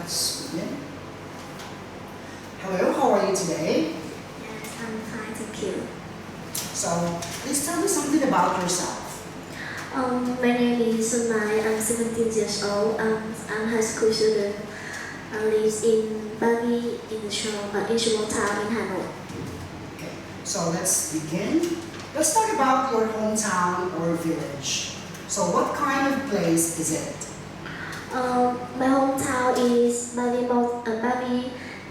That's Nguyễn. Hello, how are you today? Yes, I'm fine, thank you. So, please tell me something about yourself. My name is Xuân. I'm 17 years old. I'm a high school student. I live in Bali, in small town in Hanoi. Okay, so let's begin. Let's talk about your hometown or village. So, what kind of place is it? My hometown is Bali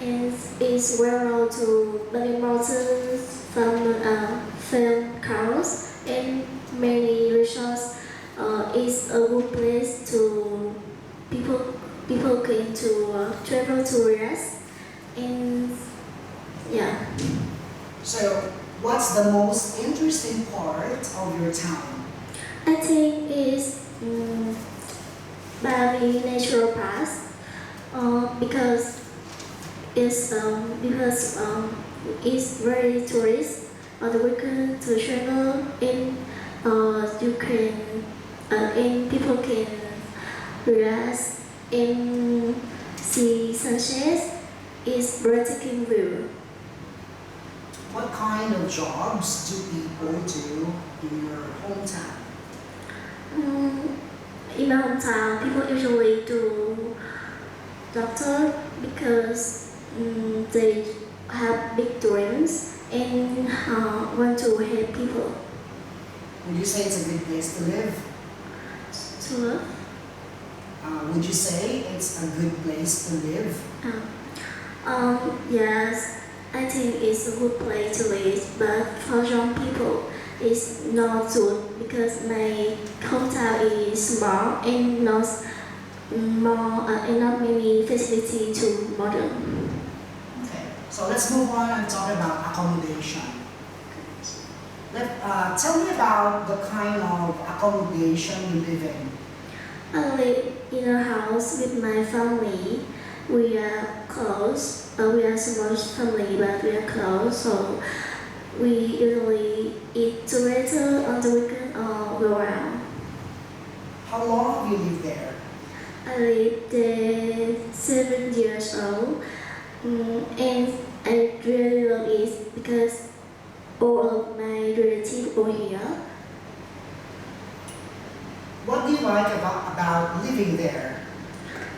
and is well known to Bali mountains, film cars, and many resorts. It's a good place to people can to travel to rest, and yeah. So, what's the most interesting part of your town? I think it's Bali Natural Park because it's very tourist on the weekend to travel, and you can and people can relax and see sunset. It's breathtaking view. What kind of jobs do people do in your hometown? In my hometown, people usually do doctor because they have big dreams and want to help people. Would you say it's a good place to live? To love. Would you say it's a good place to live? Yes, I think it's a good place to live, but for some people, it's not good because my hometown is small and not many facility to modern. Okay, so let's move on and talk about accommodation. Tell me about the kind of accommodation you live in. I live in a house with my family. We are close. We are small family, but we are close. So we usually eat together on the weekend or go around. How long have you lived there? I live there 7 years old, and I really love it because all of my relatives are here. What do you like about living there?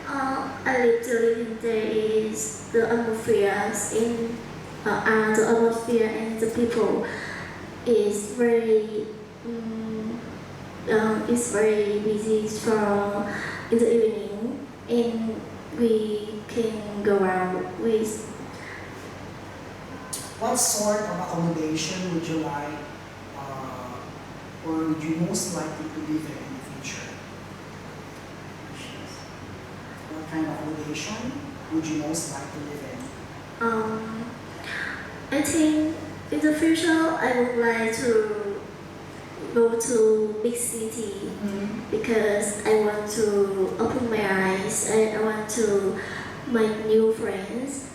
I live to living there is the atmosphere and the people is very busy for in the evening, and we can go out with. What sort of accommodation would you like, or would you most likely to live in the future? What kind of accommodation would you most like to live in? I think in the future I would like to go to big city because I want to open my eyes and I want to make new friends.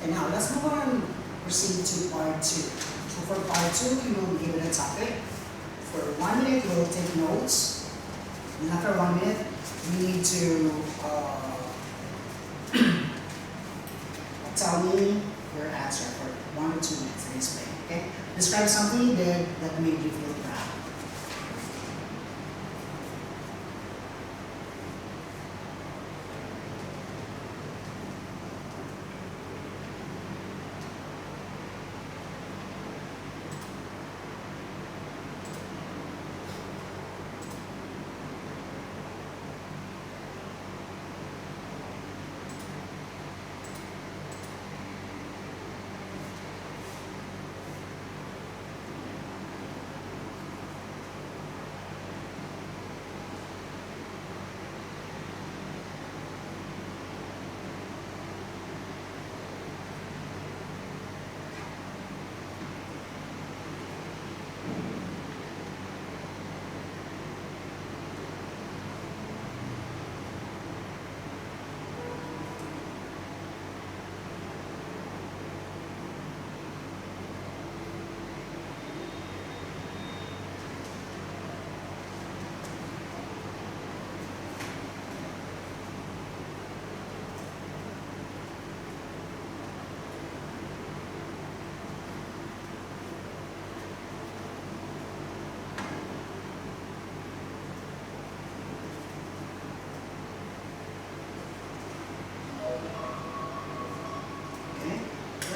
And now let's move on and proceed to part 2. So for part 2, you will be given a topic. For 1 minute, you will take notes. And after 1 minute, you need to tell me your answer for 1 or 2 minutes and explain. Okay? Describe something you did that made you feel proud.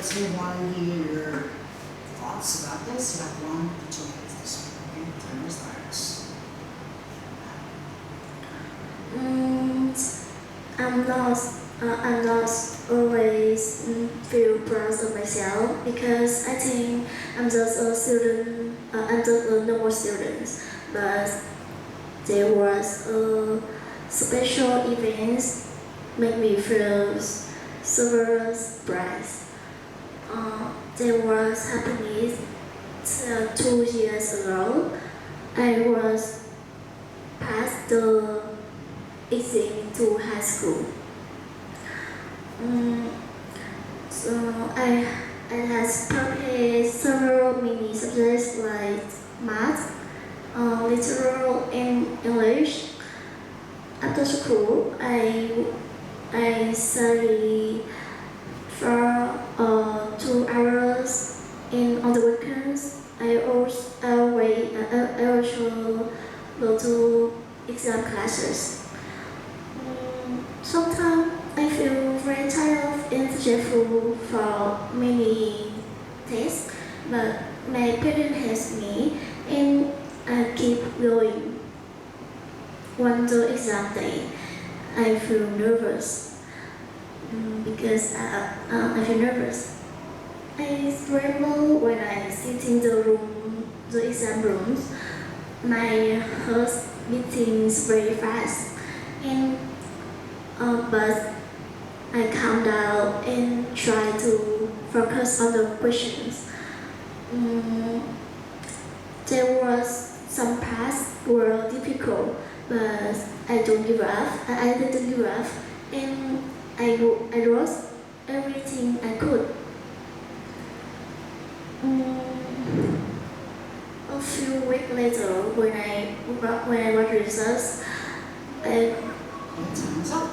let's move on and hear your thoughts about this. You have 1 to 2 minutes this week. Okay, timer starts. I'm not always feel proud of myself because I think I'm just a student. I'm just a normal student, but there was a special events make me feel super surprised. There was happiness 2 years ago. I was passed the exam to high school. So I had prepared several mini subjects like math, literature, and English. After school, I study for 2 hours, and on the weekends I also go to exam classes. Sometimes I feel very tired and stressful for many tests, but my parents help me and I keep going. On the exam day, I feel nervous because I feel nervous. I tremble when I sit in the exam room. My heart beats very fast, and but I calm down and try to focus on the questions. There was some parts were difficult, but I don't give up. I didn't give up, and I wrote everything I could. A few weeks later, when I got results, Time's up.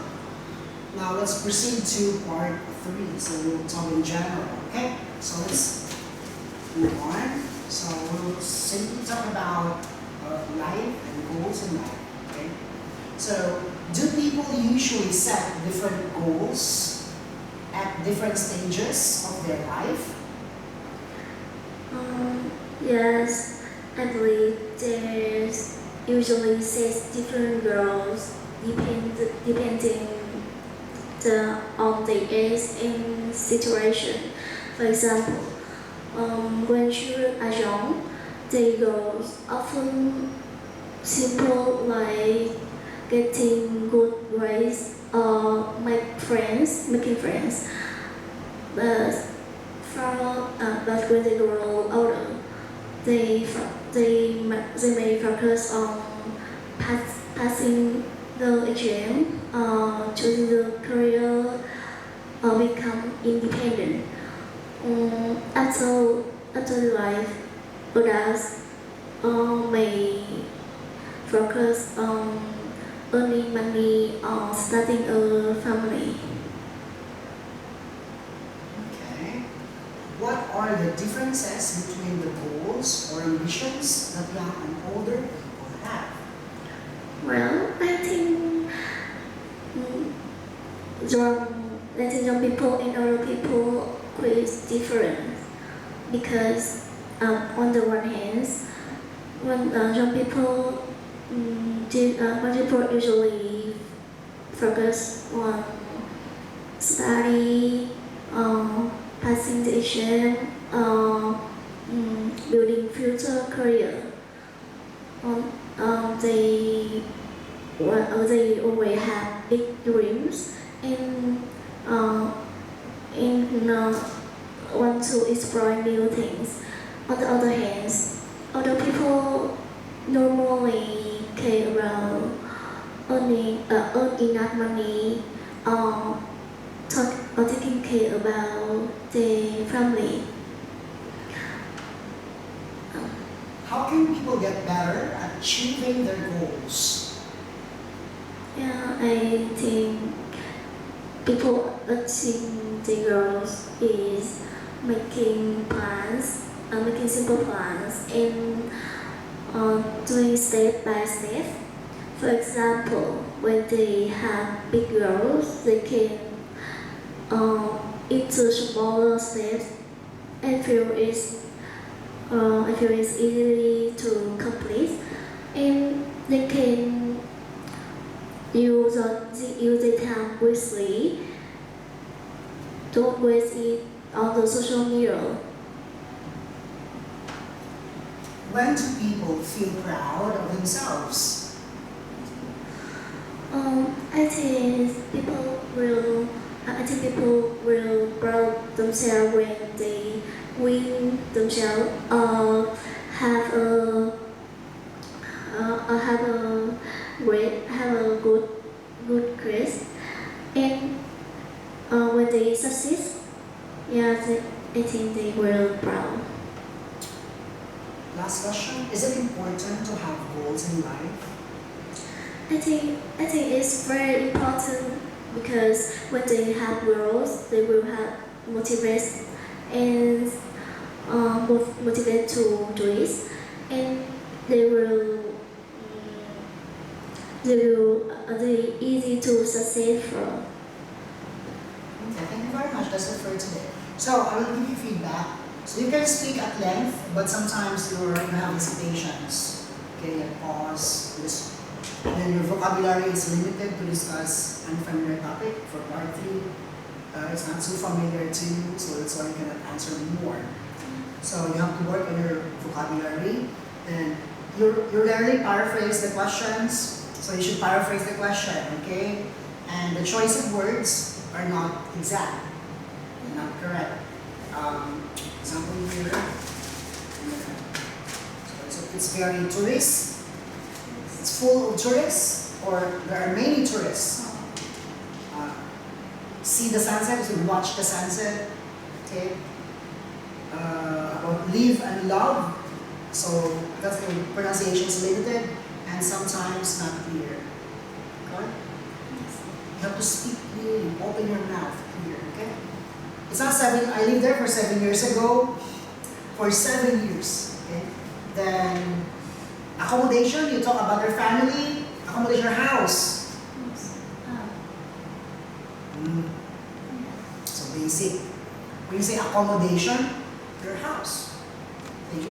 Now let's proceed to part 3. So we'll talk in general, okay? So let's move on. So we'll simply talk about life and goals in life, okay? So do people usually set different goals at different stages of their life? yes, I believe there's usually six different goals depending on the age and situation. For example, when children are young, their goals often simple like getting good grades or making friends. But but when they grow older, they may focus on passing the exam, choosing the career, or become independent. After life, adults may focus on earning money or starting a family. Okay. What are the differences between the goals or ambitions that young and older people have? Well, I think young people and older people quite different because on the one hand, when young people usually focus on study, passing the exam, building future career. They always have big dreams and want to explore new things. On the other hand, other people normally care about earn enough money or taking care about their family. How can people get better at achieving their goals? Yeah, I think people achieving their goals is making plans, making simple plans, and doing step by step. For example, when they have big goals, they can into smaller steps and feel it's easily to complete, and they can use the time wisely. Don't waste it on the social media. When do people feel proud of themselves? I think people will proud themselves when they win themselves or have a good grade, and when they succeed, I think they will proud. Last question. Is it important to have goals in life? I think it's very important because when they have goals, they will have motivate and motivate to do it, and they they easy to succeed from. Okay, thank you very much. That's it for today. So I will give you feedback. So you can speak at length, but sometimes you have hesitations. Okay, you pause, listen. And then your vocabulary is limited to discuss unfamiliar topic for part 3. It's not so familiar to you, so that's why you cannot answer more. So you have to work on your vocabulary, and you rarely paraphrase the questions, so you should paraphrase the question, okay? And the choice of words are not exact, not correct. Example here. So it's very tourist. It's full of tourists, or there are many tourists. See the sunset, so watch the sunset. Okay. About live and love. So that's the pronunciation is limited and sometimes not clear. Okay? You have to speak clearly, open your mouth clear. Okay. It's not 7. I lived there for 7 years ago. For 7 years. Okay. Then accommodation. You talk about your family. Accommodation, your house. So basic. When you say accommodation, your house.